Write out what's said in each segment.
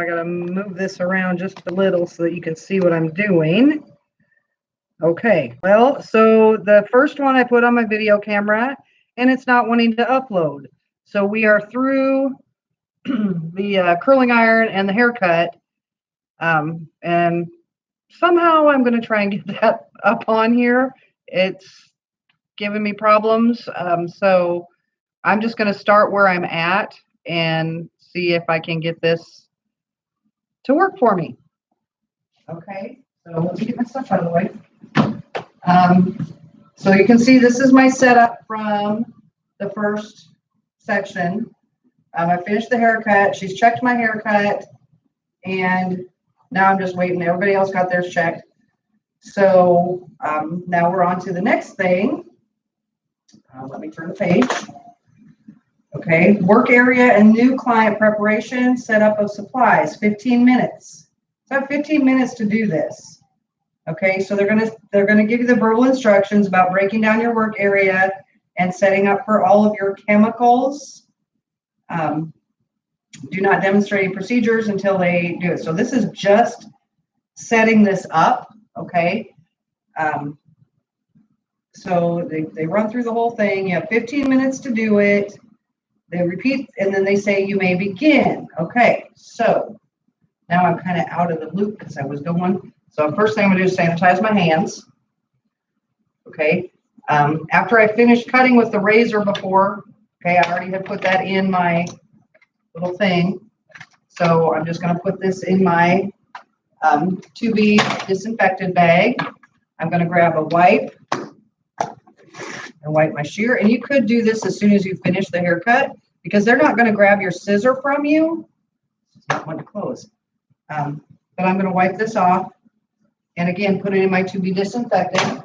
I got to move this around just a little so that you can see what I'm doing. Okay, well, so the first one I put on my video camera, and it's not wanting to upload. So we are through the curling iron and the haircut, and somehow I'm going to try and get that up on here. It's giving me problems, so I'm just going to start where I'm at and see if I can get this to work for me. Okay, so let me get my stuff out of the way. So you can see this is my setup from the first section. I finished the haircut. She's checked my haircut, and now I'm just waiting. Everybody else got theirs checked. So now we're on to the next thing. Let me turn the page. Okay, work area and new client preparation, setup of supplies, 15 minutes. So I have 15 minutes to do this. Okay, so they're gonna give you the verbal instructions about breaking down your work area and setting up for all of your chemicals. Do not demonstrate any procedures until they do it. So this is just setting this up, okay? So they run through the whole thing. You have 15 minutes to do it. They repeat, and then they say you may begin. Okay, so now I'm kind of out of the loop because I was going. So first thing I'm going to do is sanitize my hands. Okay, after I finished cutting with the razor before, okay, I already had put that in my little thing. So I'm just going to put this in my to be disinfected bag. I'm going to grab a wipe and wipe my shear. And you could do this as soon as you finish the haircut because they're not going to grab your scissor from you. It's not one to close. But I'm going to wipe this off. And again, put it in my to be disinfected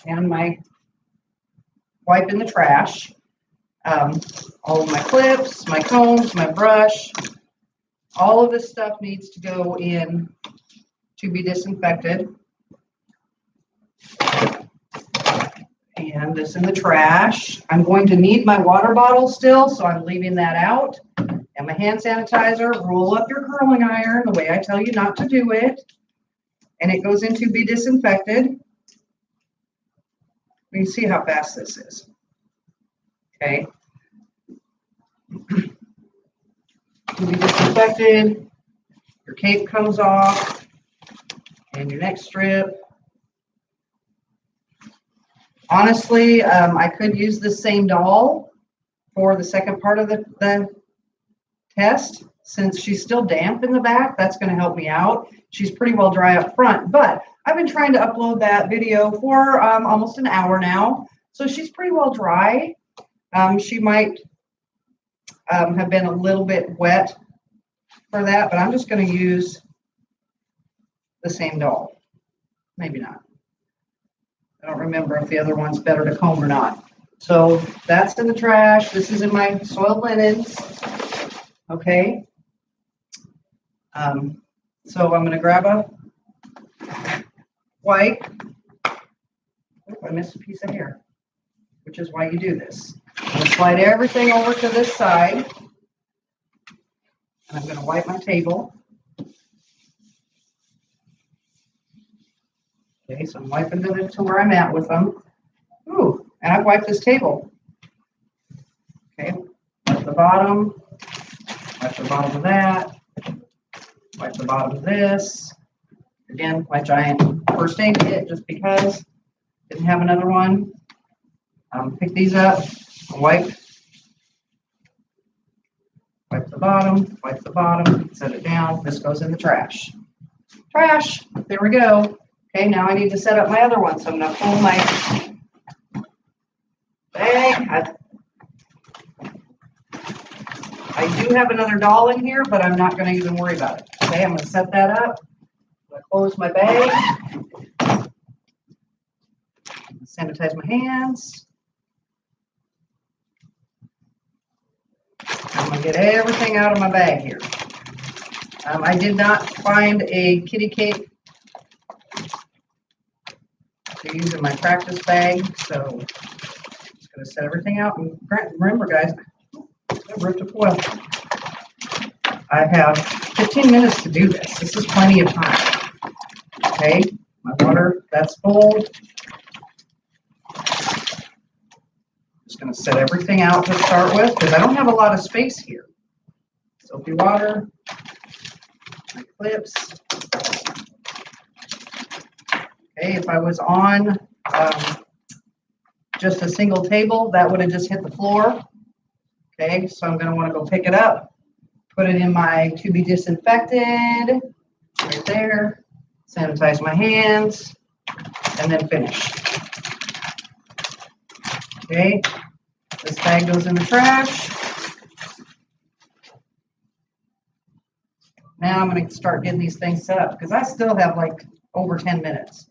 and my wipe in the trash. All of my clips, my combs, my brush, all of this stuff needs to go in to be disinfected. And this in the trash. I'm going to need my water bottle still, so I'm leaving that out. And my hand sanitizer. Roll up your curling iron the way I tell you not to do it. And it goes into be disinfected. You can see how fast this is. Okay. To be disinfected. Your cape comes off. And your neck strip. Honestly, I could use the same doll for the second part of the test. Since she's still damp in the back, that's going to help me out. She's pretty well dry up front, but I've been trying to upload that video for almost an hour now. So she's pretty well dry. She might have been a little bit wet for that, but I'm just going to use the same doll. Maybe not. I don't remember if the other one's better to comb or not. So that's in the trash. This is in my soiled linens. Okay. So I'm going to grab a wipe. Oh, I missed a piece of hair, which is why you do this. I'm going to slide everything over to this side. And I'm going to wipe my table. Okay, so I'm wiping to where I'm at with them. Ooh, and I've wiped this table. Okay, wipe the bottom. Wipe the bottom of that. Wipe the bottom of this. Again, my giant first aid kit just because. Didn't have another one. Pick these up. Wipe the bottom. Set it down. This goes in the trash. Trash. There we go. Okay, now I need to set up my other one. So I'm going to pull my bag. I do have another doll in here, but I'm not going to even worry about it. Okay, I'm going to set that up. I'm going to close my bag. Sanitize my hands. I'm going to get everything out of my bag here. I did not find a kitty cape to use in my practice bag, so I'm just going to set everything out. And remember, guys, I ripped a foil. I have 15 minutes to do this. This is plenty of time. Okay, my water, that's full. Just going to set everything out to start with because I don't have a lot of space here. Soapy water, my clips. Okay, if I was on just a single table, that would have just hit the floor. Okay, so I'm going to want to go pick it up, put it in my to be disinfected, right there, sanitize my hands, and then finish. Okay, this bag goes in the trash. Now I'm going to start getting these things set up because I still have like over 10 minutes.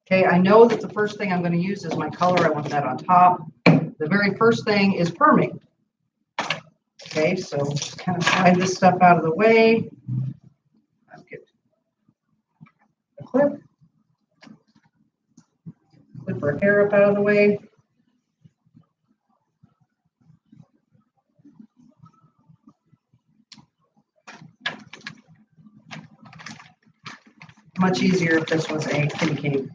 Okay, I know that the first thing I'm going to use is my color. I want that on top. The very first thing is perming. Okay, so just kind of slide this stuff out of the way. I'll get a clip her hair up out of the way. Much easier if this was a kitty cake.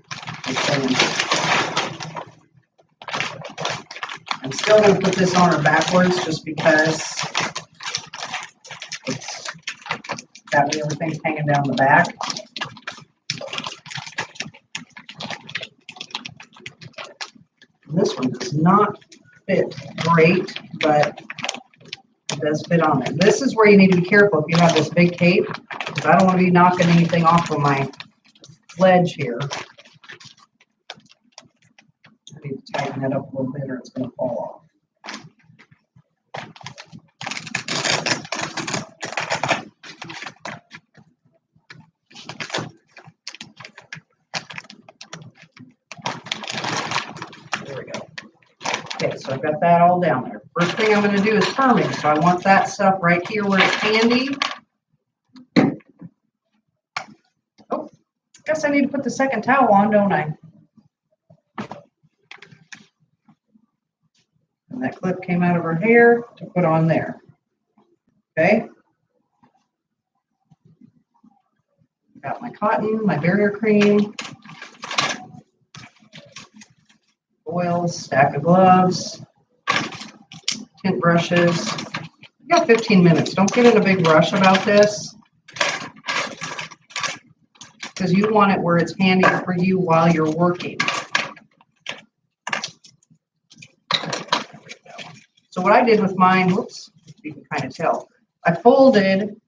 I'm still going to put this on her backwards just because it's that way everything's hanging down the back. This one does not fit great, but it does fit on there. This is where you need to be careful if you have this big cape, because I don't want to be knocking anything off of my ledge here. I need to tighten that up a little bit or it's going to fall off. There we go. Okay, so I've got that all down there. First thing I'm going to do is perming. So I want that stuff right here where it's handy. Oh, guess I need to put the second towel on, don't I? And that clip came out of her hair to put on there. Okay. Got my cotton, my barrier cream, oils, stack of gloves, tint brushes. You got 15 minutes. Don't get in a big rush about this because you want it where it's handy for you while you're working. So what I did with mine, whoops, you can kind of tell, I folded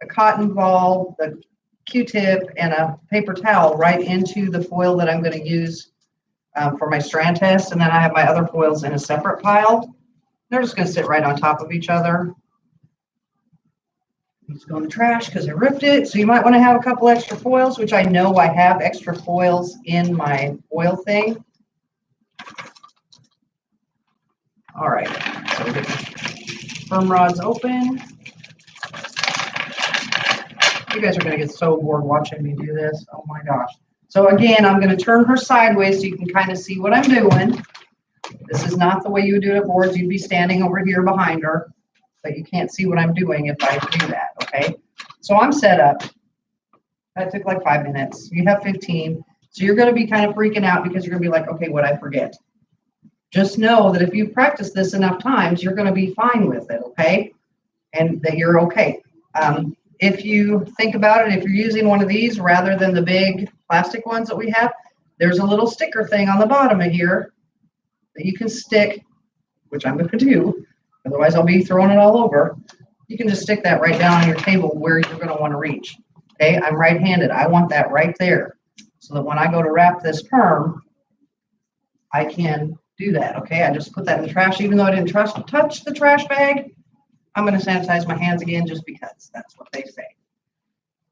a cotton ball, the Q-tip, and a paper towel right into the foil that I'm going to use for my strand test, and then I have my other foils in a separate pile. They're just going to sit right on top of each other. These go in the trash because I ripped it. So you might want to have a couple extra foils, which I know I have extra foils in my foil thing. All right, so we'll get the firm rods open. You guys are going to get so bored watching me do this. Oh my gosh. So again, I'm going to turn her sideways so you can kind of see what I'm doing. This is not the way you would do it at boards. You'd be standing over here behind her, but you can't see what I'm doing if I do that, okay? So I'm set up. That took like 5 minutes. You have 15. So you're going to be kind of freaking out because you're going to be like, okay, what'd I forget? Just know that if you practice this enough times, you're going to be fine with it, okay? And that you're okay. If you think about it, if you're using one of these rather than the big plastic ones that we have, there's a little sticker thing on the bottom of here that you can stick, which I'm going to do. Otherwise, I'll be throwing it all over. You can just stick that right down on your table where you're going to want to reach. Okay, I'm right-handed. I want that right there so that when I go to wrap this perm, I can do that. Okay, I just put that in the trash. Even though I didn't touch the trash bag, I'm going to sanitize my hands again just because that's what they say.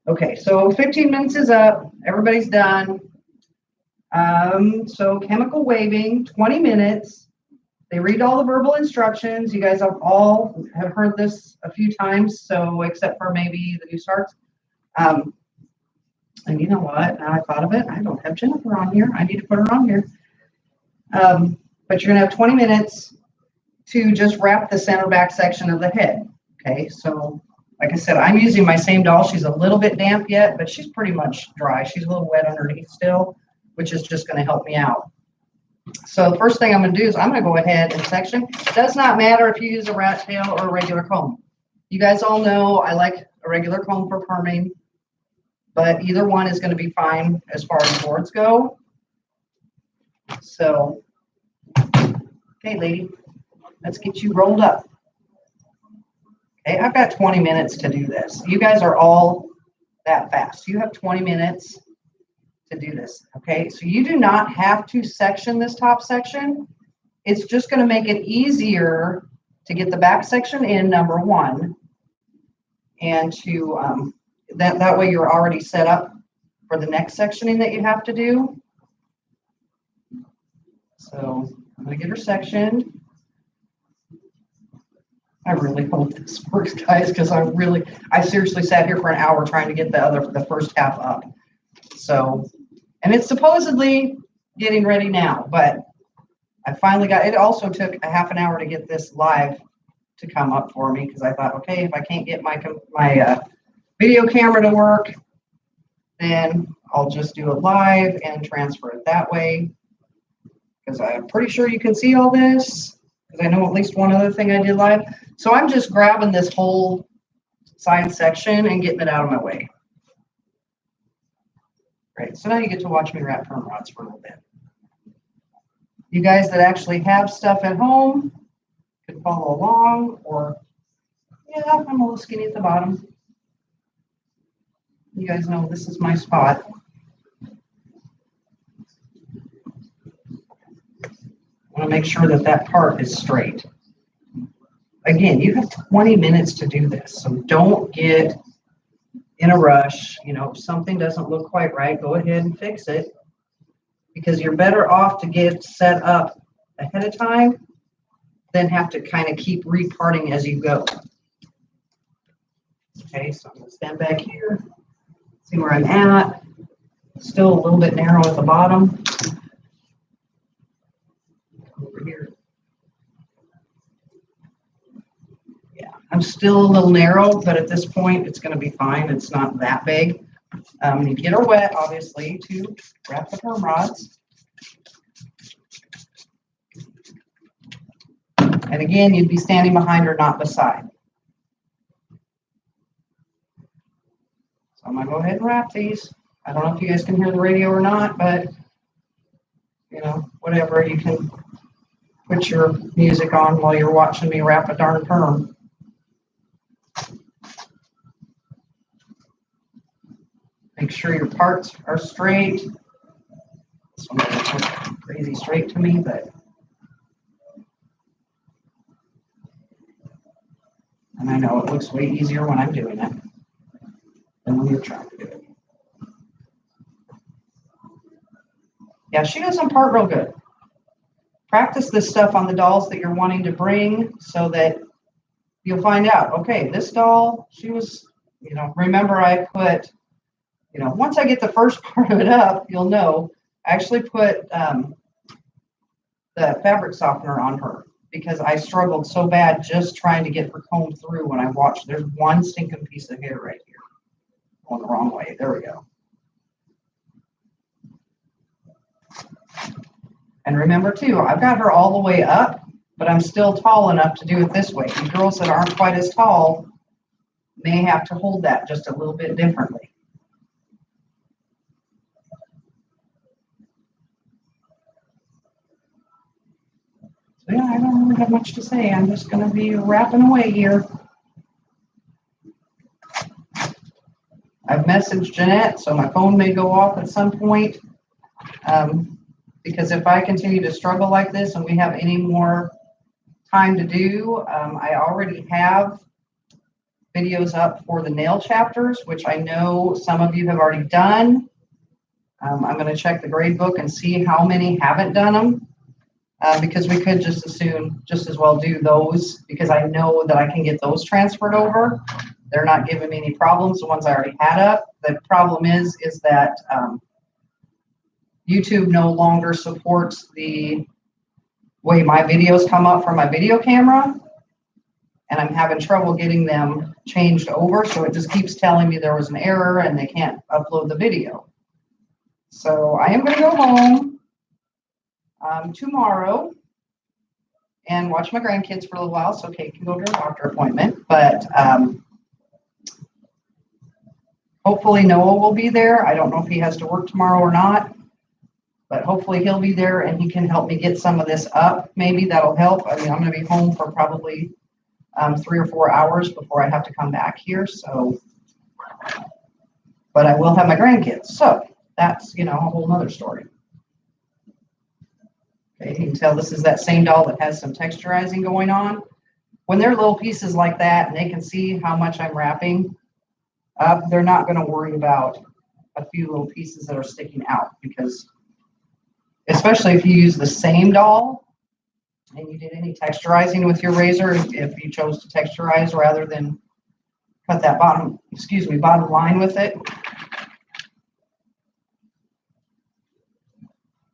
Okay, so 15 minutes is up. Everybody's done. So chemical waving, 20 minutes. They read all the verbal instructions. You guys all have heard this a few times, so except for maybe the new starts. And you know what? Now I thought of it. I don't have Jennifer on here. I need to put her on here. But you're going to have 20 minutes to just wrap the center back section of the head. Okay, so Like I said, I'm using my same doll. She's a little bit damp yet, but she's pretty much dry. She's a little wet underneath still, which is just going to help me out. So the first thing I'm going to do is I'm going to go ahead and section. It does not matter if you use a rat tail or a regular comb. You guys all know I like a regular comb for perming, but either one is going to be fine as far as boards go. So, okay, lady, let's get you rolled up. Okay, I've got 20 minutes to do this. You guys are all that fast. You have 20 minutes to do this. Okay, so you do not have to section this top section. It's just going to make it easier to get the back section in, number one, and to that way you're already set up for the next sectioning that you have to do. So I'm going to get her sectioned. I really hope this works, guys, because I seriously sat here for an hour trying to get the first half up. So, and it's supposedly getting ready now, but I finally got, it also took a half an hour to get this live to come up for me, because I thought, okay, if I can't get my video camera to work, then I'll just do it live and transfer it that way, because I'm pretty sure you can see all this, because I know at least one other thing I did live. So I'm just grabbing this whole side section and getting it out of my way. Great, so now you get to watch me wrap perm rods for a little bit. You guys that actually have stuff at home could follow along, or, yeah, I'm a little skinny at the bottom. You guys know this is my spot. I want to make sure that that part is straight. Again, you have 20 minutes to do this, so don't get in a rush. You know, if something doesn't look quite right, go ahead and fix it, because you're better off to get set up ahead of time than have to kind of keep reparting as you go. Okay, so I'm going to stand back here, see where I'm at. Still a little bit narrow at the bottom. Over here. Yeah, I'm still a little narrow, but at this point, it's going to be fine. It's not that big. You get her wet, obviously, to wrap the perm rods. And again, you'd be standing behind her, not beside. So I'm going to go ahead and wrap these. I don't know if you guys can hear the radio or not, but, you know, whatever, you can put your music on while you're watching me wrap a darn perm. Make sure your parts are straight. This one doesn't look crazy straight to me, but. And I know it looks way easier when I'm doing it than when you're trying to do it. Yeah, she doesn't part real good. Practice this stuff on the dolls that you're wanting to bring, so that you'll find out, okay, this doll, she was, you know, remember I put, you know, once I get the first part of it up, you'll know, I actually put the fabric softener on her, because I struggled so bad just trying to get her comb through when I watched. There's one stinking piece of hair right here. Going the wrong way. There we go. And remember too, I've got her all the way up, but I'm still tall enough to do it this way. You girls that aren't quite as tall may have to hold that just a little bit differently. So yeah, I don't really have much to say. I'm just going to be wrapping away here. I've messaged Jeanette, so my phone may go off at some point. Because if I continue to struggle like this and we have any more time to do, I already have videos up for the nail chapters, which I know some of you have already done. I'm going to check the grade book and see how many haven't done them, because we could just as well do those, because I know that I can get those transferred over. They're not giving me any problems, the ones I already had up. The problem is that YouTube no longer supports the way my videos come up from my video camera. and I'm having trouble getting them changed over. So it just keeps telling me there was an error and they can't upload the video. So I am going to go home tomorrow and watch my grandkids for a little while so Kate can go to her doctor appointment. But hopefully Noah will be there. I don't know if he has to work tomorrow or not, but hopefully he'll be there and he can help me get some of this up. Maybe that'll help. I mean, I'm going to be home for probably 3 or 4 hours before I have to come back here. So, but I will have my grandkids. So that's, a whole nother story. Okay, you can tell this is that same doll that has some texturizing going on. When they're little pieces like that and they can see how much I'm wrapping up, they're not going to worry about a few little pieces that are sticking out, because especially if you use the same doll and you did any texturizing with your razor, if you chose to texturize rather than cut that bottom line with it,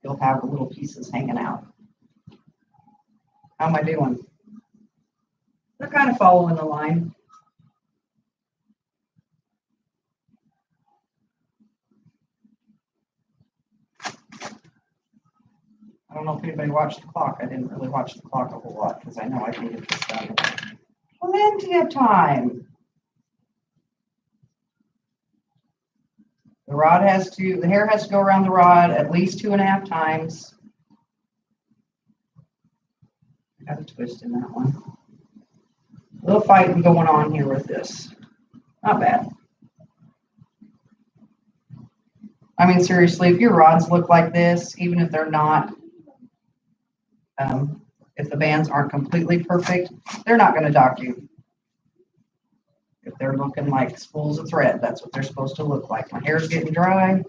you'll have the little pieces hanging out. How am I doing? They're kind of following the line. I don't know if anybody watched the clock. I didn't really watch the clock a whole lot because I know I can get this done plenty of time. The hair has to go around the rod at least 2.5 times. I got a twist in that one. A little fighting going on here with this. Not bad. I mean, seriously, if your rods look like this, even if they're not, if the bands aren't completely perfect, they're not going to dock you. If they're looking like spools of thread, that's what they're supposed to look like. My hair's getting dry.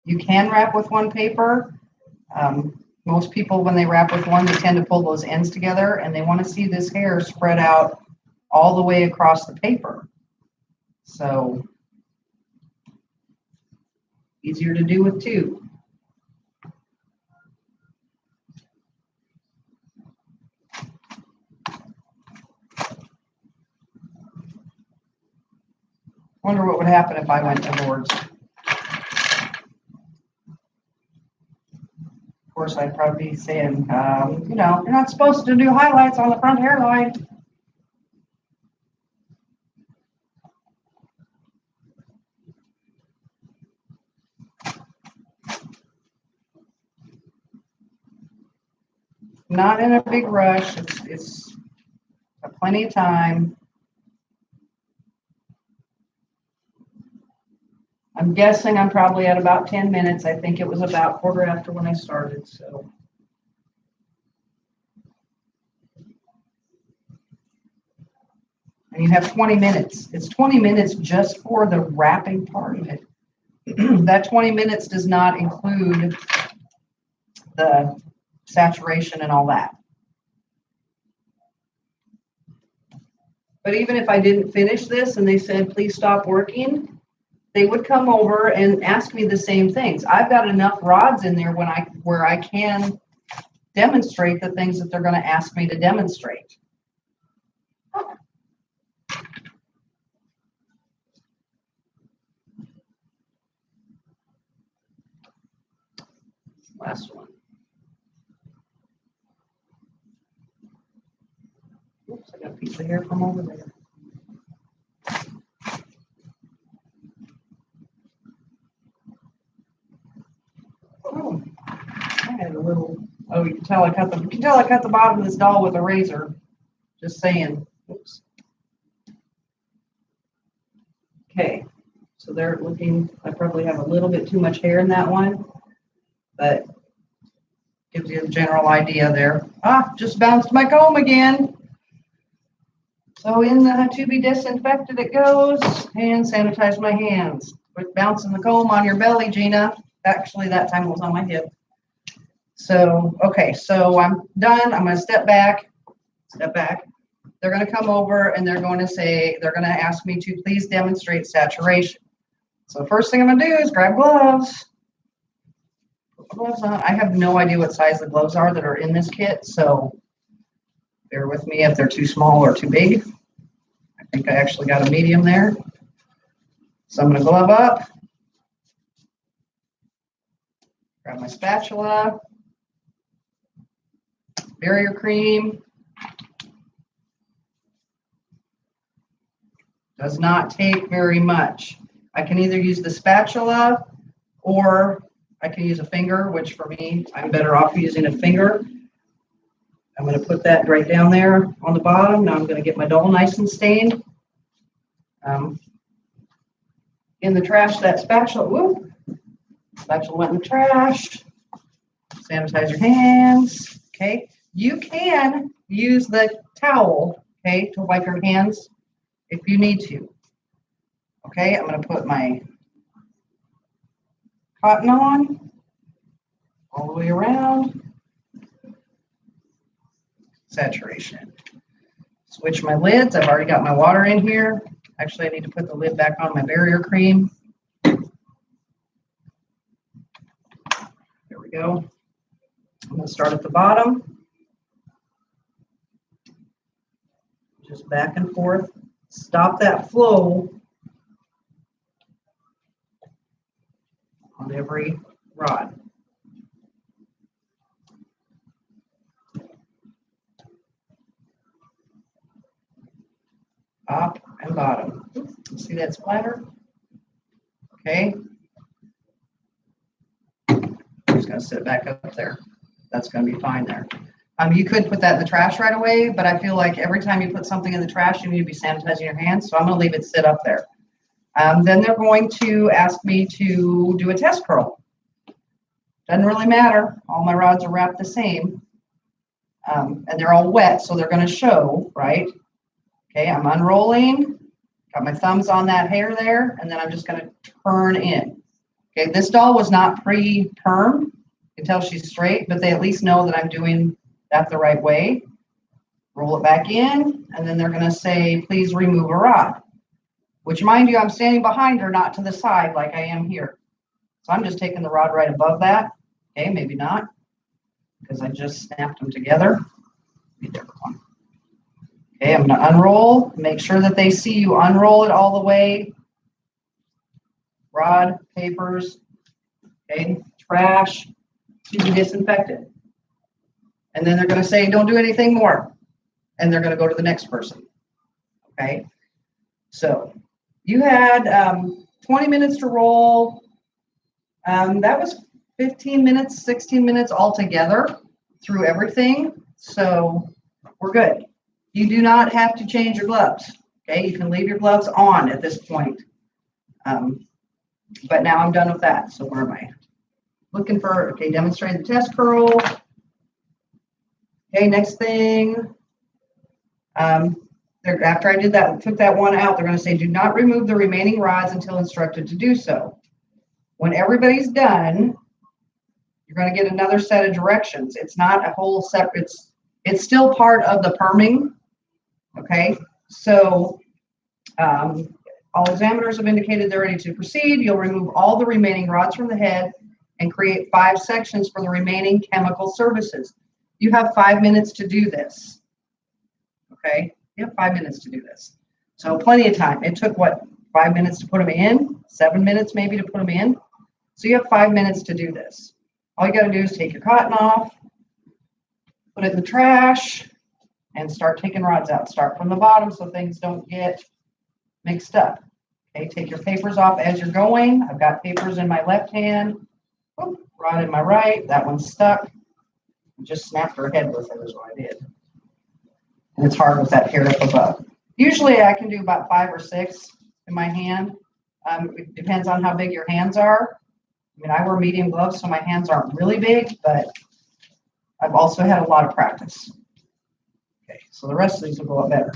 You can wrap with one paper. Most people, when they wrap with one, they tend to pull those ends together and they want to see this hair spread out all the way across the paper. So easier to do with two. Wonder what would happen if I went to boards. Of course, I'd probably be saying, you're not supposed to do highlights on the front hairline. Not in a big rush. It's plenty of time. I'm guessing I'm probably at about 10 minutes. I think it was about 1/4 when I started, so. And you have 20 minutes. It's 20 minutes just for the wrapping part of it. That 20 minutes does not include the saturation and all that. But even if I didn't finish this and they said, please stop working, they would come over and ask me the same things. I've got enough rods in there where I can demonstrate the things that they're going to ask me to demonstrate. Last one. Oops, I got a piece of hair from over there. Oh, I had a little. Oh, you can tell I cut the bottom of this doll with a razor. Just saying. Oops. Okay, so they're looking. I probably have a little bit too much hair in that one, but gives you a general idea there. Ah, just bounced my comb again. So in the to be disinfected it goes, and sanitize my hands. Quit bouncing the comb on your belly, Gina. Actually, that time it was on my hip. So, okay, so I'm done. I'm going to step back. step back. They're going to come over and they're going to ask me to please demonstrate saturation. So the first thing I'm going to do is grab gloves. Put the gloves on. I have no idea what size the gloves are that are in this kit, so bear with me if they're too small or too big. I think I actually got a medium there. So I'm going to glove up. Grab my spatula. Barrier cream. Does not take very much. I can either use the spatula or I can use a finger, which for me, I'm better off using a finger. I'm going to put that right down there on the bottom. Now I'm going to get my doll nice and stained. In the trash, that spatula, whoop, spatula went in the trash. Sanitize your hands, okay? You can use the towel, okay, to wipe your hands if you need to. Okay, I'm going to put my cotton on all the way around. Saturation. Switch my lids. I've already got my water in here. Actually, I need to put the lid back on my barrier cream. There we go. I'm going to start at the bottom. Just back and forth. Stop that flow on every rod. Top and bottom. Oops, see that splatter? Okay. I'm just going to sit it back up there. That's going to be fine there. You could put that in the trash right away, but I feel like every time you put something in the trash, you need to be sanitizing your hands. So I'm going to leave it sit up there. Then they're going to ask me to do a test curl. Doesn't really matter. All my rods are wrapped the same. And they're all wet, so they're going to show, right? Okay, I'm unrolling. Got my thumbs on that hair there, and then I'm just going to turn in. Okay, this doll was not pre-perm. You can tell she's straight, but they at least know that I'm doing that the right way. Roll it back in, and then they're going to say, please remove a rod. Which, mind you, I'm standing behind her, not to the side like I am here. So I'm just taking the rod right above that. Okay, maybe not, because I just snapped them together. Okay, I'm going to unroll. Make sure that they see you unroll it all the way. Rod, papers, okay, trash to be disinfected. And then they're going to say, don't do anything more. And they're going to go to the next person. Okay, so you had 20 minutes to roll. That was 15 minutes, 16 minutes altogether through everything. So we're good. You do not have to change your gloves. Okay, you can leave your gloves on at this point. But now I'm done with that. So where am I? Looking for, okay, demonstrate the test curl. Okay, next thing. After I did that, took that one out, they're going to say, do not remove the remaining rods until instructed to do so. When everybody's done, you're going to get another set of directions. It's not a whole separate, it's still part of the perming. Okay, so all examiners have indicated they're ready to proceed. You'll remove all the remaining rods from the head and create 5 sections for the remaining chemical services. You have 5 minutes to do this. Okay, you have 5 minutes to do this. So plenty of time. It took, what, 5 minutes to put them in? 7 minutes maybe to put them in? So you have 5 minutes to do this. All you got to do is take your cotton off, put it in the trash, and start taking rods out. Start from the bottom so things don't get mixed up. Okay, take your papers off as you're going. I've got papers in my left hand, rod in my right. That one's stuck. Just snapped her head with it is what I did. And it's hard with that hair up above. Usually I can do about 5 or 6 in my hand. It depends on how big your hands are. I mean, I wear medium gloves, so my hands aren't really big, but I've also had a lot of practice. Okay, so the rest of these will go up better.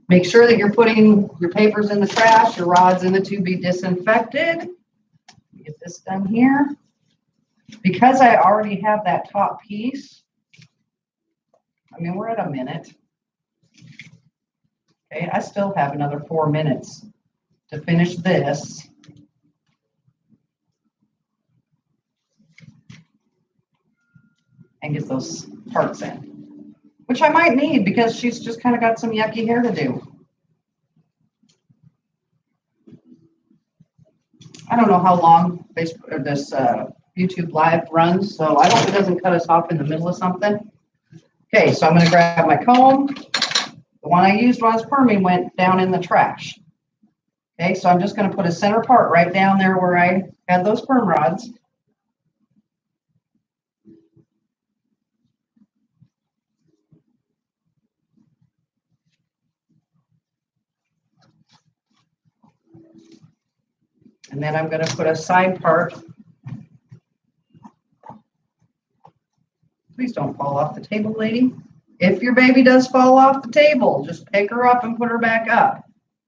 Make sure that you're putting your papers in the trash, your rods in the to be disinfected. Get this done here. Because I already have that top piece, I mean, we're at a minute. Okay, I still have another 4 minutes to finish this. And get those parts in, which I might need because she's just kind of got some yucky hair to do. I don't know how long this YouTube Live runs, so I hope it doesn't cut us off in the middle of something. Okay, so I'm going to grab my comb. The one I used while I was perming went down in the trash. Okay, so I'm just going to put a center part right down there where I had those perm rods. And then I'm going to put a side part. Please don't fall off the table, lady. If your baby does fall off the table, just pick her up and put her back up.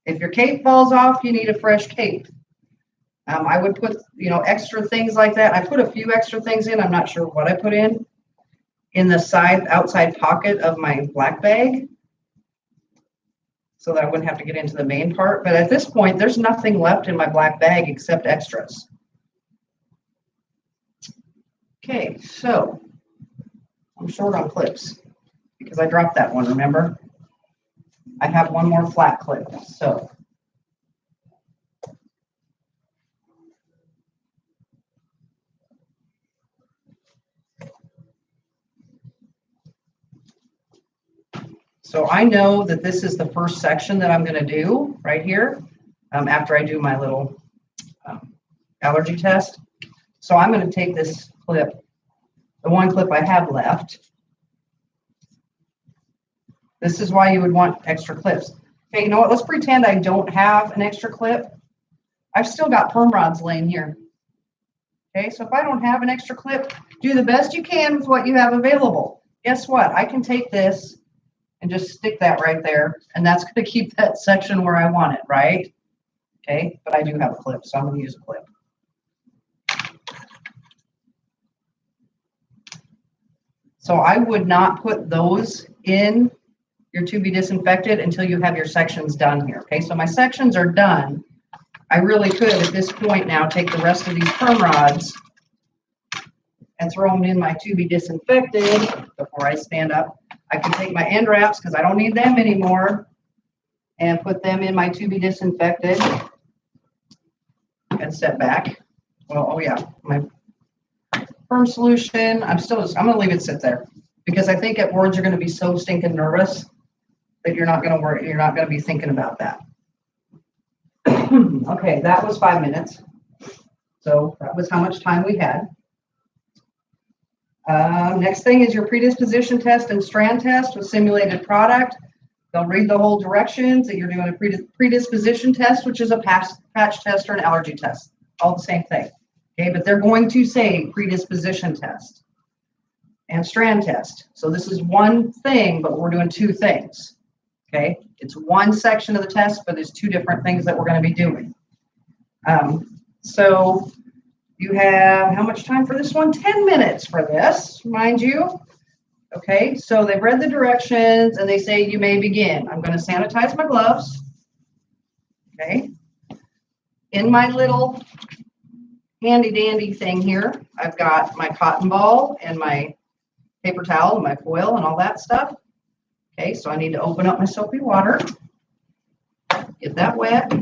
If your cape falls off, you need a fresh cape. I would put, extra things like that. I put a few extra things in. I'm not sure what I put in the outside pocket of my black bag, so that I wouldn't have to get into the main part. But at this point, there's nothing left in my black bag except extras. Okay, so I'm short on clips because I dropped that one, remember? I have one more flat clip, so. So I know that this is the first section that I'm going to do right here after I do my little allergy test. So I'm going to take this clip, the one clip I have left. This is why you would want extra clips. Okay, you know what? Let's pretend I don't have an extra clip. I've still got perm rods laying here. Okay, so if I don't have an extra clip, do the best you can with what you have available. Guess what? I can take this and just stick that right there, and that's going to keep that section where I want it, right? Okay, but I do have a clip, so I'm going to use a clip. So I would not put those in your to be disinfected until you have your sections done here. Okay, so my sections are done. I really could at this point now take the rest of these perm rods and throw them in my to be disinfected before I stand up. I can take my end wraps because I don't need them anymore and put them in my to be disinfected and step back. Well, oh yeah, my perm solution. I'm going to leave it sit there because I think at Wards you're going to be so stinking nervous that you're not going to worry. You're not going to be thinking about that. Okay, that was 5 minutes. So that was how much time we had. Next thing is your predisposition test and strand test with simulated product. They'll read the whole directions that you're doing a predisposition test, which is a patch test or an allergy test. All the same thing. Okay, but they're going to say predisposition test and strand test. So this is one thing, but we're doing two things. Okay, it's one section of the test, but there's two different things that we're going to be doing. So you have how much time for this one? 10 minutes for this, mind you. Okay, so they've read the directions and they say you may begin. I'm going to sanitize my gloves. Okay, in my little handy dandy thing here, I've got my cotton ball and my paper towel and my foil and all that stuff. Okay, so I need to open up my soapy water, get that wet,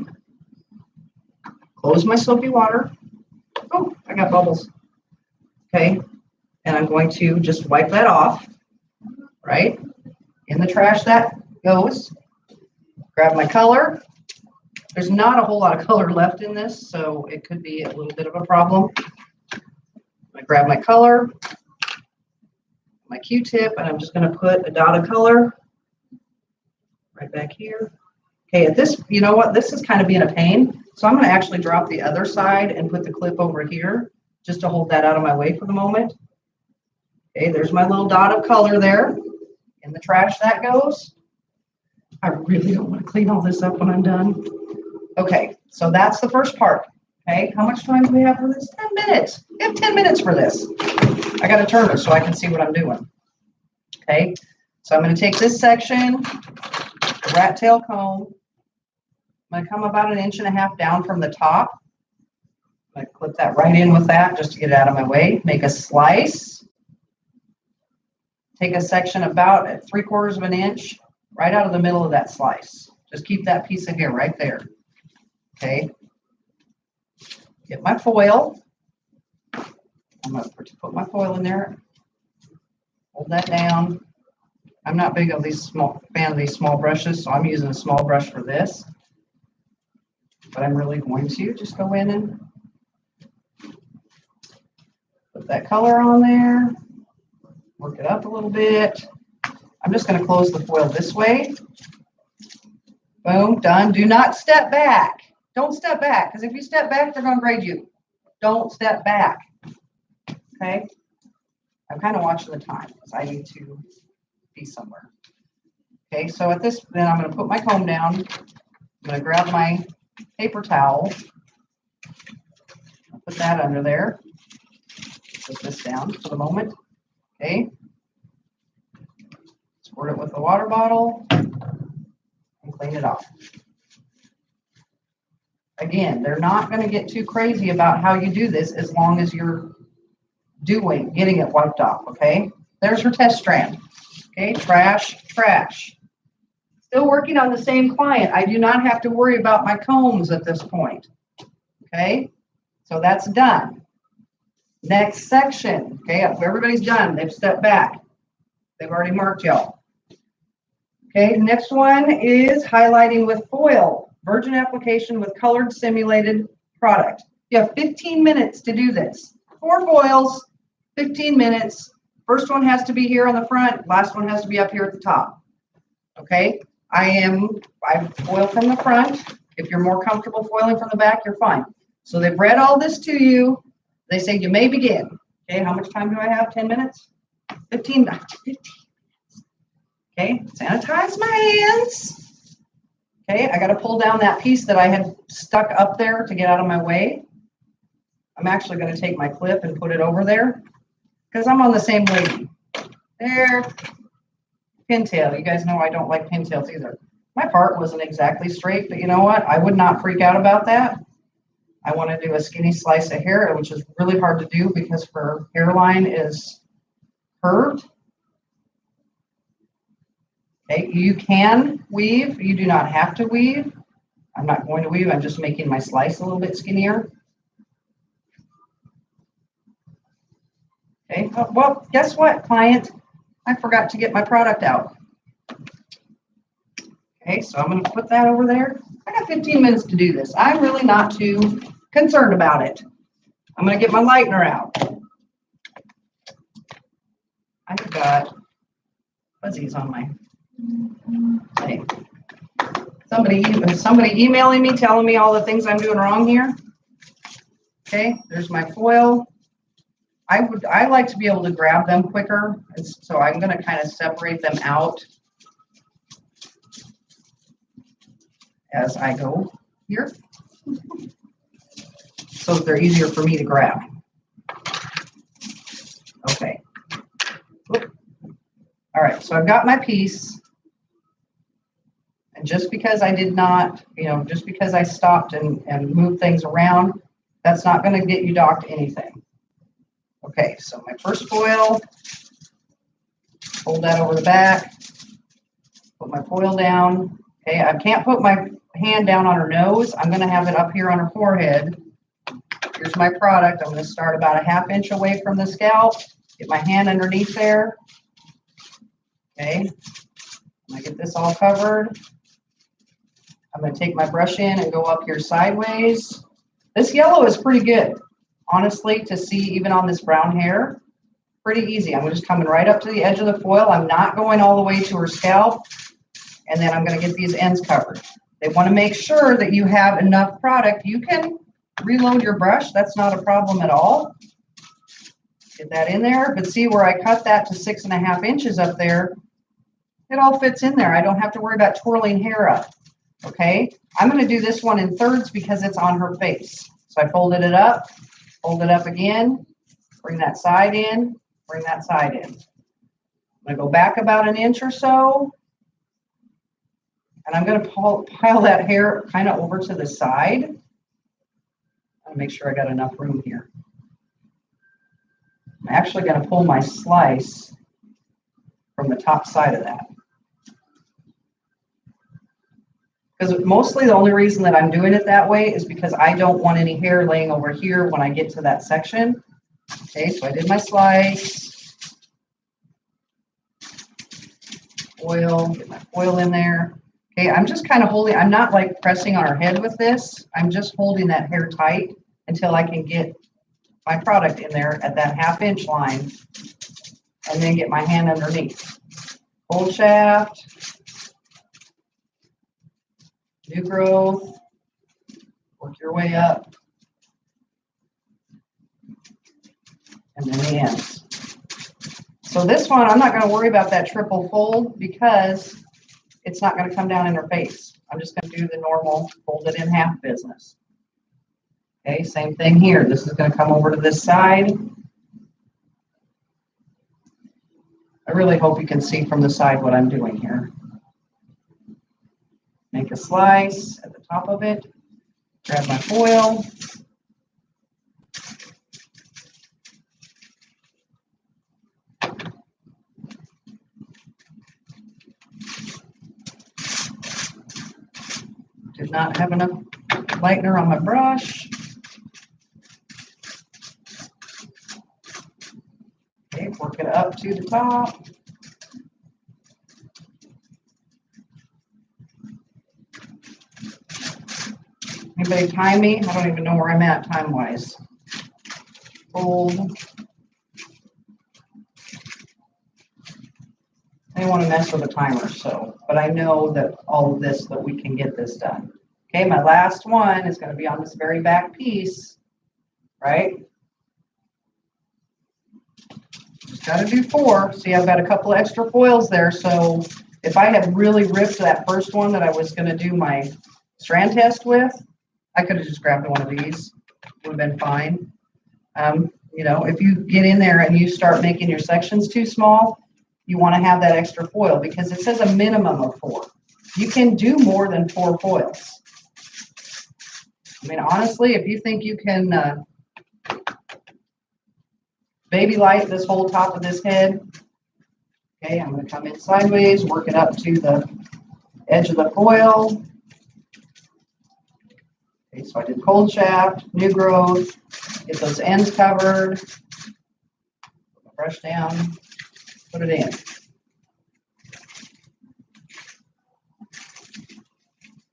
close my soapy water. Oh, I got bubbles. Okay, and I'm going to just wipe that off, right? In the trash that goes. Grab my color. There's not a whole lot of color left in this, so it could be a little bit of a problem. I grab my color, my Q-tip, and I'm just going to put a dot of color right back here. Okay, at this, you know what? This is kind of being a pain. So I'm going to actually drop the other side and put the clip over here just to hold that out of my way for the moment. Okay, there's my little dot of color there. In the trash that goes. I really don't want to clean all this up when I'm done. Okay, so that's the first part. Okay, how much time do we have for this? 10 minutes. We have 10 minutes for this. I got to turn it so I can see what I'm doing. Okay, so I'm going to take this section rat tail comb. I'm gonna come about 1.5 inches down from the top. I'm gonna clip that right in with that just to get it out of my way. Make a slice. Take a section about at 3/4 of an inch right out of the middle of that slice. Just keep that piece of hair right there. Okay. Get my foil. I'm going to put my foil in there. Hold that down. I'm not big of these fan of these small brushes, so I'm using a small brush for this. But I'm really going to just go in and put that color on there. Work it up a little bit. I'm just going to close the foil this way. Boom, done. Do not step back. Don't step back, because if you step back, they're going to grade you. Don't step back. Okay? I'm kind of watching the time because I need to be somewhere. Okay, so at this, then I'm going to put my comb down. I'm going to grab my paper towel. I'll put that under there. Put this down for the moment. Okay. Squirt it with the water bottle and clean it off. Again, they're not going to get too crazy about how you do this as long as you're getting it wiped off, okay? There's her test strand. Okay, trash, trash. Still working on the same client. I do not have to worry about my combs at this point. Okay, so that's done. Next section. Okay, everybody's done. They've stepped back. They've already marked y'all. Okay, next one is highlighting with foil. Virgin application with colored simulated product. You have 15 minutes to do this. 4 foils, 15 minutes. First one has to be here on the front. Last one has to be up here at the top. Okay, I foil from the front. If you're more comfortable foiling from the back, you're fine. So they've read all this to you. They say you may begin. Okay, how much time do I have? 10 minutes? 15. 15. Okay, sanitize my hands. Okay, I got to pull down that piece that I had stuck up there to get out of my way. I'm actually going to take my clip and put it over there because I'm on the same lady. There. Pintail. You guys know I don't like pintails either. My part wasn't exactly straight, but you know what? I would not freak out about that. I want to do a skinny slice of hair, which is really hard to do because her hairline is curved. Okay, you can weave. You do not have to weave. I'm not going to weave. I'm just making my slice a little bit skinnier. Okay, oh, well, guess what, client? I forgot to get my product out. Okay, so I'm going to put that over there. I got 15 minutes to do this. I'm really not too concerned about it. I'm going to get my lightener out. I've got fuzzies on my thing. Somebody emailing me, telling me all the things I'm doing wrong here. Okay, there's my foil. I like to be able to grab them quicker, and so I'm going to kind of separate them out as I go here, so that they're easier for me to grab. Okay. Oop. All right, so I've got my piece, and just because I did not, just because I stopped and moved things around, that's not going to get you docked anything. Okay, so my first foil, hold that over the back, put my foil down. Okay, I can't put my hand down on her nose. I'm going to have it up here on her forehead. Here's my product. I'm going to start about 1/2 inch away from the scalp, get my hand underneath there. Okay, I'm going to get this all covered. I'm going to take my brush in and go up here sideways. This yellow is pretty good, honestly, to see even on this brown hair. Pretty easy. I'm just coming right up to the edge of the foil. I'm not going all the way to her scalp. And then I'm going to get these ends covered. They want to make sure that you have enough product. You can reload your brush. That's not a problem at all. Get that in there. But see where I cut that to 6.5 inches up there, it all fits in there. I don't have to worry about twirling hair up. Okay, I'm going to do this one in thirds because it's on her face. So I folded it up, fold it up again, bring that side in, bring that side in. I'm going to go back about 1 inch or so. And I'm going to pile that hair kind of over to the side. I'll make sure I got enough room here. I'm actually going to pull my slice from the top side of that. Because mostly the only reason that I'm doing it that way is because I don't want any hair laying over here when I get to that section. Okay, so I did my slice. Oil, get my oil in there. Okay, I'm just kind of holding, I'm not like pressing on her head with this. I'm just holding that hair tight until I can get my product in there at that 1/2 inch line and then get my hand underneath. Cold shaft, new growth, work your way up, and then the ends. So this one, I'm not going to worry about that triple fold because it's not going to come down in her face. I'm just going to do the normal fold it in half business. Okay, same thing here. This is going to come over to this side. I really hope you can see from the side what I'm doing here. Make a slice at the top of it. Grab my foil. Did not have enough lightener on my brush. Okay, work it up to the top. Anybody time me? I don't even know where I'm at time-wise. Fold. I don't want to mess with the timer, but I know that all of this, that we can get this done. Okay, my last one is going to be on this very back piece, right? Just got to do 4. See, I've got a couple of extra foils there, so if I had really ripped that first one that I was going to do my strand test with, I could have just grabbed one of these. Would have been fine. You know, if you get in there and you start making your sections too small, you want to have that extra foil because it says a minimum of 4. You can do more than 4 foils. I mean, honestly, if you think you can baby light this whole top of this head, okay, I'm going to come in sideways, work it up to the edge of the foil. Okay, so I did cold shaft, new growth, get those ends covered, brush down, put it in.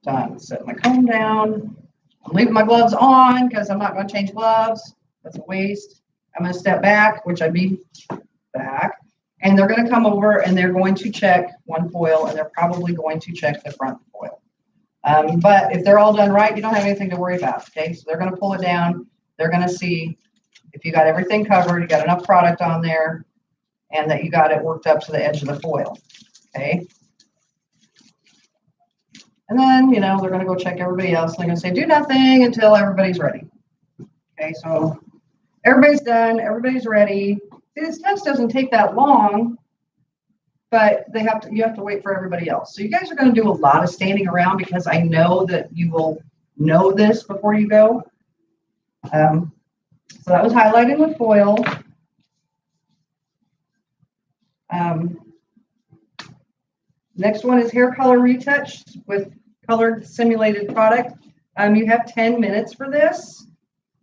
Done. Set my comb down. I'm leaving my gloves on because I'm not going to change gloves. That's a waste. I'm going to step back, which I'd be back, and they're going to come over and they're going to check one foil, and they're probably going to check the front foil. But if they're all done right, you don't have anything to worry about. Okay, so they're going to pull it down. They're going to see if you got everything covered, you got enough product on there, and that you got it worked up to the edge of the foil. Okay. And then, you know, they're going to go check everybody else. They're going to say, do nothing until everybody's ready. Okay, so everybody's done. Everybody's ready. See, this test doesn't take that long, but you have to wait for everybody else. So you guys are going to do a lot of standing around because I know that you will know this before you go. So that was highlighted with foil. Next one is hair color retouch with colored simulated product. You have 10 minutes for this.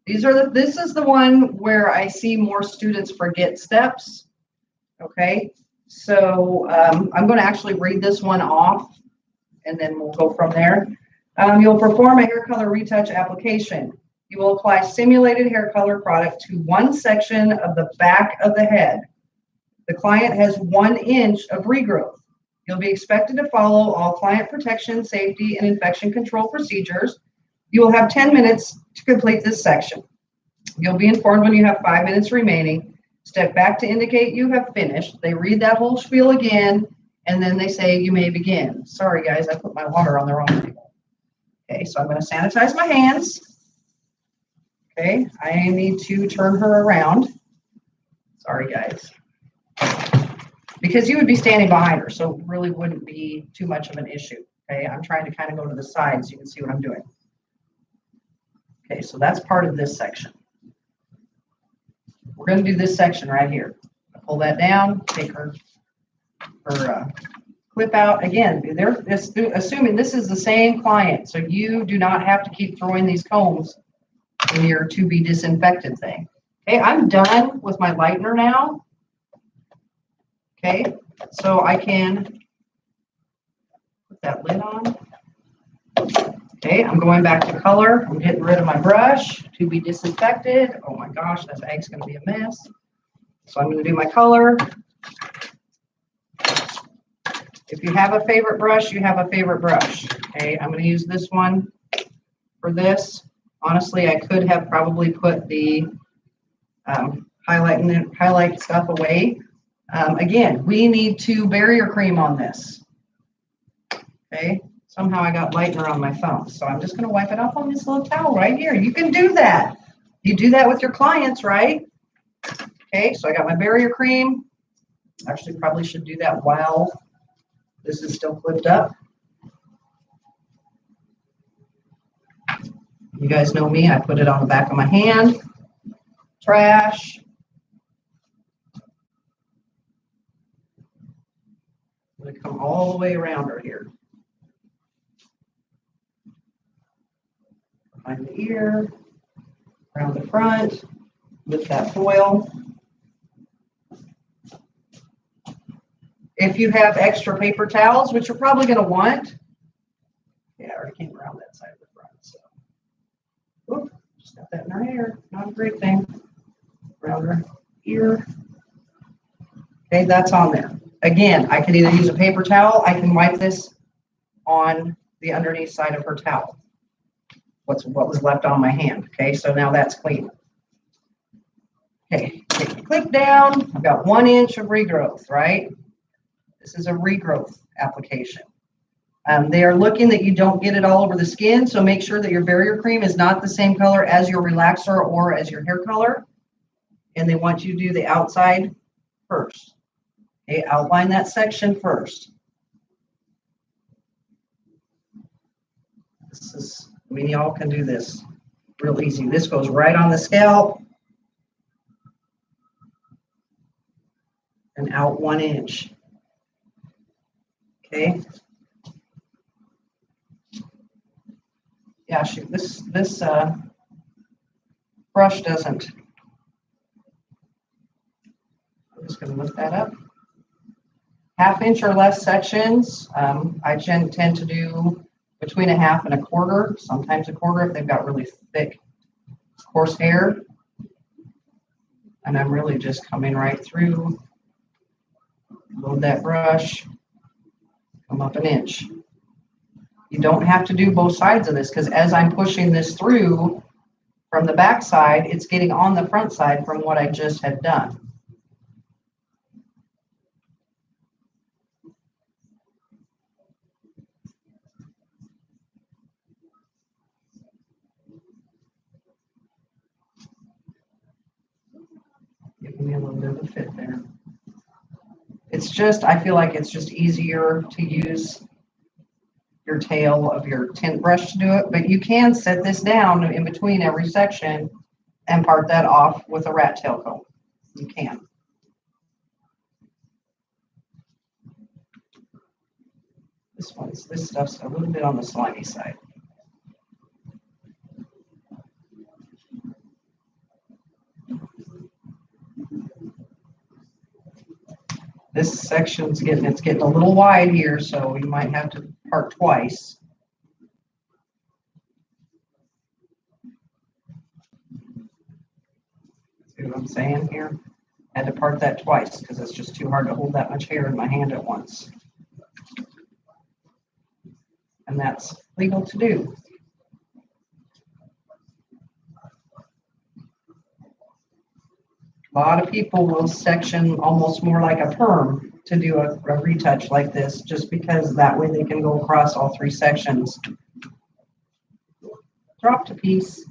This is the one where I see more students forget steps. Okay, so I'm going to actually read this one off, and then we'll go from there. You'll perform a hair color retouch application. You will apply simulated hair color product to one section of the back of the head. The client has 1 inch of regrowth. You'll be expected to follow all client protection, safety, and infection control procedures. You will have 10 minutes to complete this section. You'll be informed when you have 5 minutes remaining. Step back to indicate you have finished. They read that whole spiel again, and then they say you may begin. Sorry, guys, I put my water on the wrong table. Okay, so I'm going to sanitize my hands. Okay, I need to turn her around. Sorry, guys. Because you would be standing behind her, so it really wouldn't be too much of an issue. Okay, I'm trying to kind of go to the side so you can see what I'm doing. Okay, so that's part of this section. We're going to do this section right here. Pull that down, take her clip out. Again, they're assuming this is the same client, so you do not have to keep throwing these combs in your to be disinfected thing. Okay, I'm done with my lightener now. Okay, so I can put that lid on. Okay, I'm going back to color. I'm getting rid of my brush to be disinfected. Oh my gosh, that bag's going to be a mess. So I'm going to do my color. If you have a favorite brush, you have a favorite brush. Okay, I'm going to use this one for this. Honestly, I could have probably put the highlight stuff away. Again, we need to barrier cream on this. Okay, somehow I got lightener on my phone, so I'm just going to wipe it off on this little towel right here. You can do that. You do that with your clients, right? Okay, so I got my barrier cream. Actually, probably should do that while this is still clipped up. You guys know me, I put it on the back of my hand. Trash. I'm going to come all the way around her here. Behind the ear, around the front, with that foil. If you have extra paper towels, which you're probably going to want, yeah, I already came around that side of the front, so. Oop, just got that in her hair. Not a great thing. Around her ear. Okay, that's on there. Again, I can either use a paper towel, I can wipe this on the underneath side of her towel. What was left on my hand. Okay, so now that's clean. Okay, take the clip down. I've got 1 inch of regrowth, right? This is a regrowth application. They are looking that you don't get it all over the skin, so make sure that your barrier cream is not the same color as your relaxer or as your hair color. And they want you to do the outside first. Okay, outline that section first. This is, I mean, y'all can do this real easy. This goes right on the scalp and out 1 inch. Okay. Yeah, shoot, this brush doesn't. I'm just going to lift that up. 1/2 inch or less sections. I tend to do between 1/2 and 1/4, sometimes 1/4 if they've got really thick, coarse hair. And I'm really just coming right through. Load that brush. Come up 1 inch. You don't have to do both sides of this because as I'm pushing this through from the back side, it's getting on the front side from what I just had done. Giving me a little bit of a fit there. It's just, I feel like it's just easier to use your tail of your tint brush to do it, but you can set this down in between every section and part that off with a rat tail comb. You can. This stuff's a little bit on the slimy side. This section's getting a little wide here, so you might have to part twice. See what I'm saying here? I had to part that twice because it's just too hard to hold that much hair in my hand at once. And that's legal to do. A lot of people will section almost more like a perm to do a retouch like this, just because that way they can go across all 3 sections. Dropped a piece.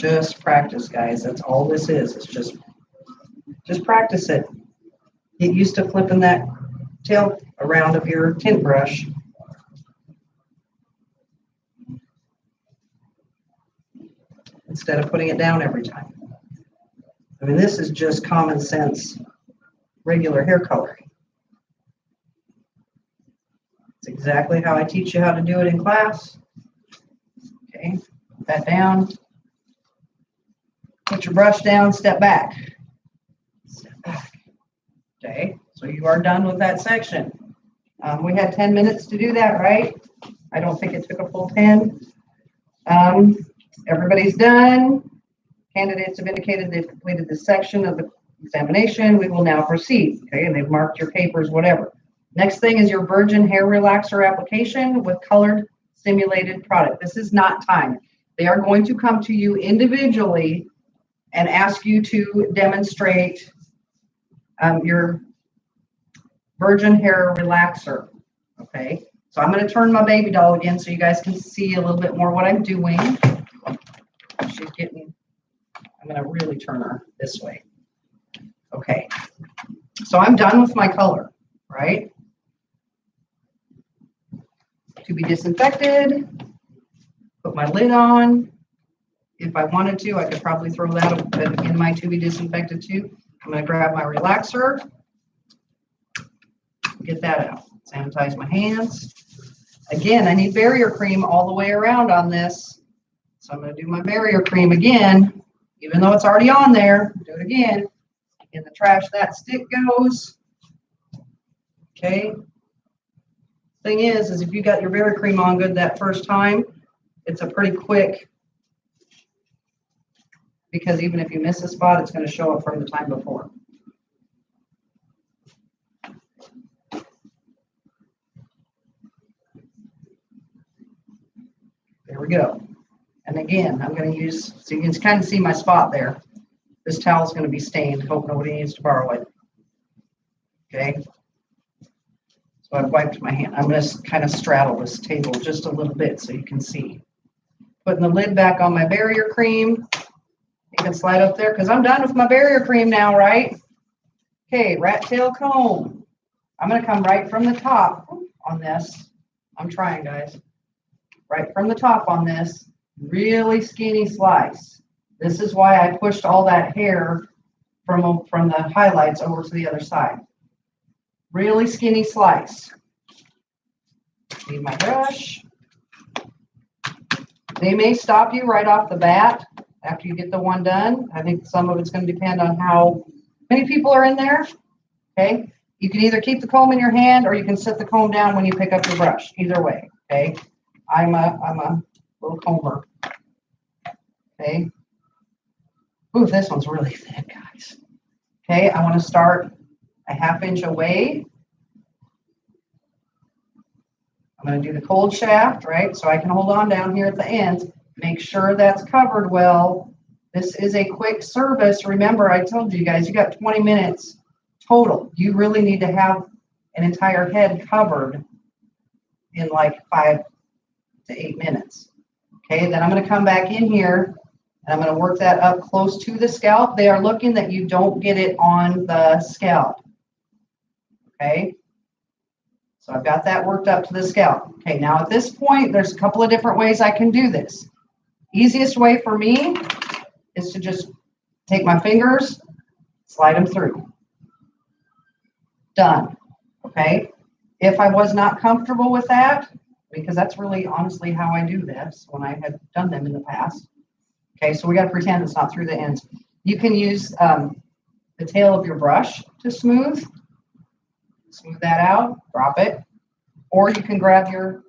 Just practice, guys. That's all this is. It's just practice it. Get used to flipping that tail around of your tint brush. Instead of putting it down every time. I mean, this is just common sense, regular hair coloring. It's exactly how I teach you how to do it in class. Okay, put that down. Put your brush down, step back. Step back. Okay, so you are done with that section. We had 10 minutes to do that, right? I don't think it took a full 10. Everybody's done. Candidates have indicated they've completed this section of the examination. We will now proceed. Okay, and they've marked your papers, whatever. Next thing is your Virgin Hair Relaxer application with colored simulated product. This is not timed. They are going to come to you individually and ask you to demonstrate your Virgin Hair Relaxer. Okay, so I'm going to turn my baby doll again so you guys can see a little bit more what I'm doing. She's getting, I'm going to really turn her this way. Okay, so I'm done with my color, right? To be disinfected, put my lid on. If I wanted to, I could probably throw that in my to be disinfected too. I'm going to grab my relaxer, get that out, sanitize my hands. Again, I need barrier cream all the way around on this. So I'm going to do my barrier cream again, even though it's already on there. Do it again. In the trash that stick goes. Okay. Thing is if you got your barrier cream on good that first time, it's a pretty quick, because even if you miss a spot, it's going to show up from the time before. There we go. And again, I'm going to use, so you can kind of see my spot there. This towel is going to be stained. Hope nobody needs to borrow it. Okay. So I've wiped my hand. I'm going to kind of straddle this table just a little bit so you can see. Putting the lid back on my barrier cream. You can slide up there because I'm done with my barrier cream now, right? Okay, rat tail comb. I'm going to come right from the top on this. I'm trying, guys. Right from the top on this. Really skinny slice. This is why I pushed all that hair from the highlights over to the other side. Really skinny slice. Need my brush. They may stop you right off the bat after you get the one done. I think some of it's going to depend on how many people are in there. Okay. You can either keep the comb in your hand or you can set the comb down when you pick up your brush. Either way. Okay. I'm a little comber. Okay. Ooh, this one's really thin, guys. Okay, I want to start a 1/2 inch away. I'm going to do the cold shaft, right? So I can hold on down here at the end. Make sure that's covered well. This is a quick service. Remember, I told you guys, you got 20 minutes total. You really need to have an entire head covered in like 5 to 8 minutes. Okay, then I'm going to come back in here and I'm going to work that up close to the scalp. They are looking that you don't get it on the scalp. Okay, so I've got that worked up to the scalp. Okay, now at this point, there's a couple of different ways I can do this. Easiest way for me is to just take my fingers, slide them through. Done. Okay, if I was not comfortable with that, because that's really honestly how I do this when I had done them in the past. Okay, so we got to pretend it's not through the ends. You can use the tail of your brush to smooth that out, drop it, or you can grab your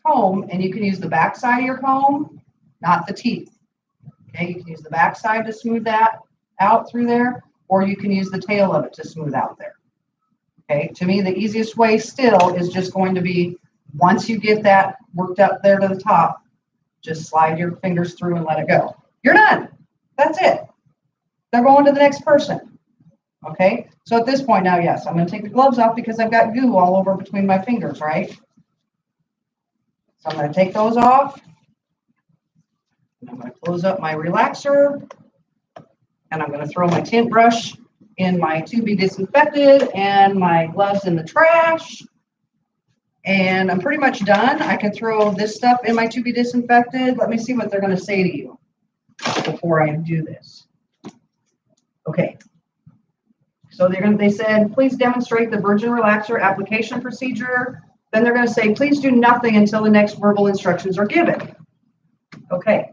comb and you can use the back side of your comb, not the teeth. Okay, you can use the back side to smooth that out through there, or you can use the tail of it to smooth out there. Okay, to me, the easiest way still is just going to be, once you get that worked up there to the top, just slide your fingers through and let it go. You're done. That's it. They're going to the next person. Okay, so at this point now, yes, I'm going to take the gloves off because I've got goo all over between my fingers, right? So I'm going to take those off. I'm going to close up my relaxer, and I'm going to throw my tint brush in my to be disinfected and my gloves in the trash. And I'm pretty much done. I can throw this stuff in my to be disinfected. Let me see what they're going to say to you before I do this. Okay. So they said, please demonstrate the Virgin Relaxer application procedure. Then they're going to say, please do nothing until the next verbal instructions are given. Okay.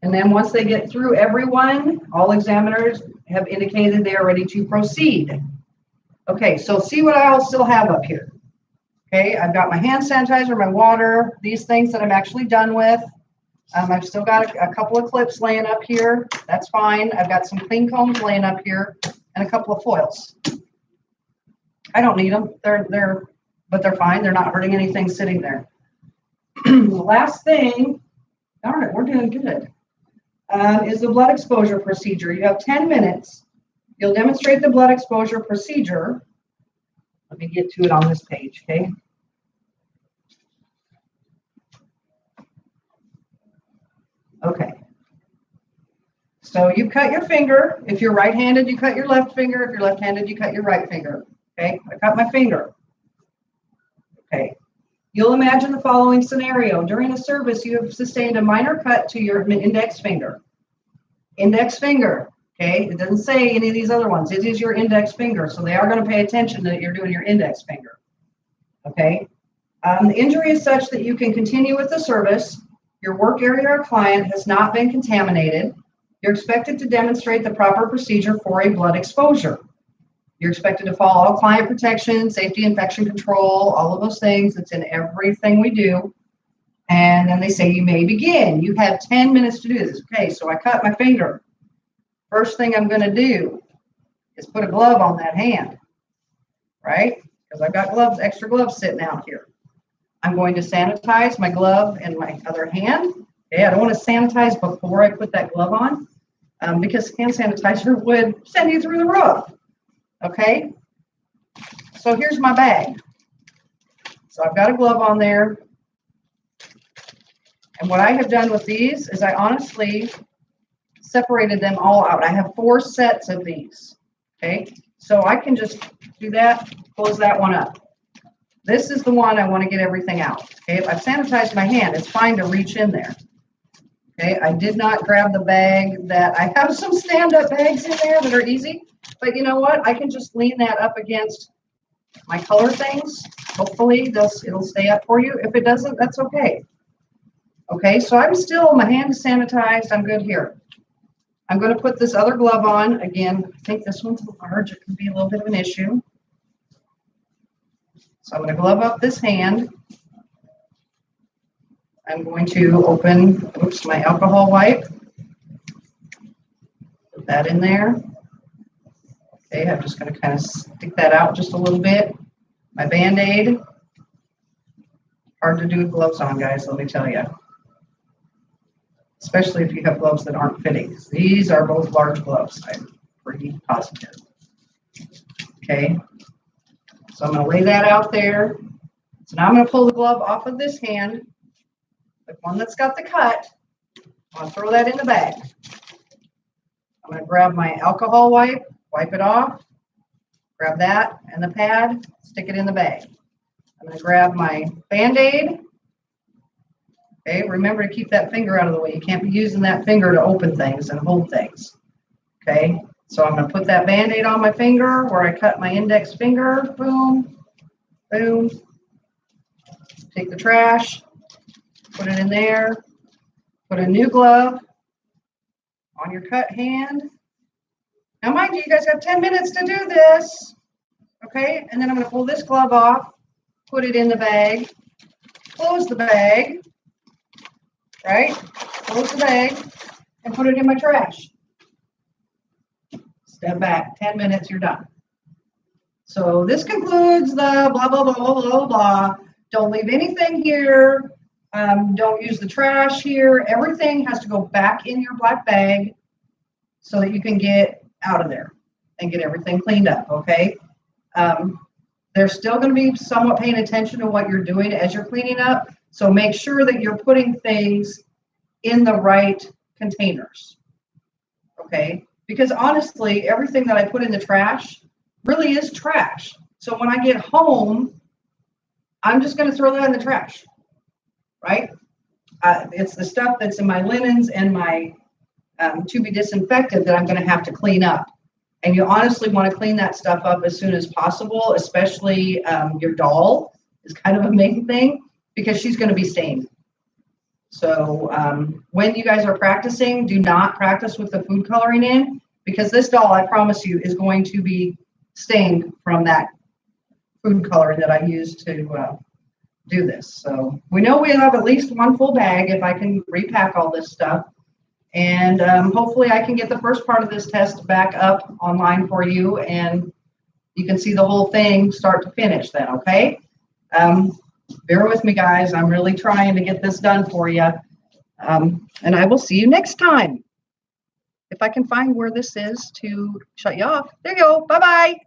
And then once they get through everyone, all examiners have indicated they are ready to proceed. Okay, so see what I'll still have up here. Okay, I've got my hand sanitizer, my water, these things that I'm actually done with. I've still got a couple of clips laying up here. That's fine. I've got some clean combs laying up here and a couple of foils. I don't need them. But they're fine. They're not hurting anything sitting there. The last thing, darn it, we're doing good, is the blood exposure procedure. You have 10 minutes. You'll demonstrate the blood exposure procedure. Let me get to it on this page, okay? Okay. So you cut your finger. If you're right-handed, you cut your left finger. If you're left-handed, you cut your right finger. Okay, I cut my finger. Okay. You'll imagine the following scenario. During a service, you have sustained a minor cut to your index finger. Index finger, okay? It doesn't say any of these other ones. It is your index finger, so they are going to pay attention that you're doing your index finger, okay? The injury is such that you can continue with the service. Your work area or client has not been contaminated. You're expected to demonstrate the proper procedure for a blood exposure. You're expected to follow all client protection, safety, infection control, all of those things. It's in everything we do. And then they say you may begin. You have 10 minutes to do this. Okay, so I cut my finger. First thing I'm going to do is put a glove on that hand, right? Because I've got gloves, extra gloves sitting out here. I'm going to sanitize my glove and my other hand. Okay, I don't want to sanitize before I put that glove on because hand sanitizer would send you through the roof. Okay, so here's my bag. So I've got a glove on there. And what I have done with these is I honestly separated them all out. I have 4 sets of these. Okay, so I can just do that, close that one up. This is the one I want to get everything out. Okay, if I've sanitized my hand, it's fine to reach in there. Okay, I did not grab the bag that I have some stand-up bags in there that are easy. But you know what? I can just lean that up against my color things. Hopefully it'll stay up for you. If it doesn't, that's okay. Okay, so my hand is sanitized. I'm good here. I'm going to put this other glove on. Again, I think this one's large. It can be a little bit of an issue. So I'm going to glove up this hand. I'm going to open, my alcohol wipe. Put that in there. Okay, I'm just going to kind of stick that out just a little bit. My Band-Aid. Hard to do with gloves on, guys, let me tell you. Especially if you have gloves that aren't fitting. These are both large gloves, I'm pretty positive. Okay, so I'm going to lay that out there. So now I'm going to pull the glove off of this hand, the one that's got the cut. I'm going to throw that in the bag. I'm going to grab my alcohol wipe. Wipe it off, grab that and the pad, stick it in the bag. I'm going to grab my Band-Aid. Okay, remember to keep that finger out of the way. You can't be using that finger to open things and hold things. Okay, so I'm going to put that Band-Aid on my finger where I cut my index finger. Boom, boom. Take the trash, put it in there. Put a new glove on your cut hand. Now, mind you, you guys have 10 minutes to do this, okay? And then I'm going to pull this glove off, put it in the bag, close the bag, right? Close the bag, and put it in my trash. Step back, 10 minutes, you're done. So this concludes the blah, blah, blah, blah, blah, blah. Don't leave anything here. Don't use the trash here. Everything has to go back in your black bag so that you can get out of there and get everything cleaned up, okay? They're still going to be somewhat paying attention to what you're doing as you're cleaning up, so make sure that you're putting things in the right containers. Okay, because honestly, everything that I put in the trash really is trash. So when I get home, I'm just going to throw that in the trash, right? It's the stuff that's in my linens and my to be disinfected that I'm going to have to clean up. And you honestly want to clean that stuff up as soon as possible, especially your doll is kind of a main thing because she's going to be stained. So when you guys are practicing, do not practice with the food coloring in because this doll, I promise you, is going to be stained from that food coloring that I used to do this. So we know we have at least one full bag if I can repack all this stuff. And hopefully I can get the first part of this test back up online for you and you can see the whole thing start to finish then, okay? Bear with me, guys. I'm really trying to get this done for you. And I will see you next time. If I can find where this is to shut you off. There you go. Bye-bye.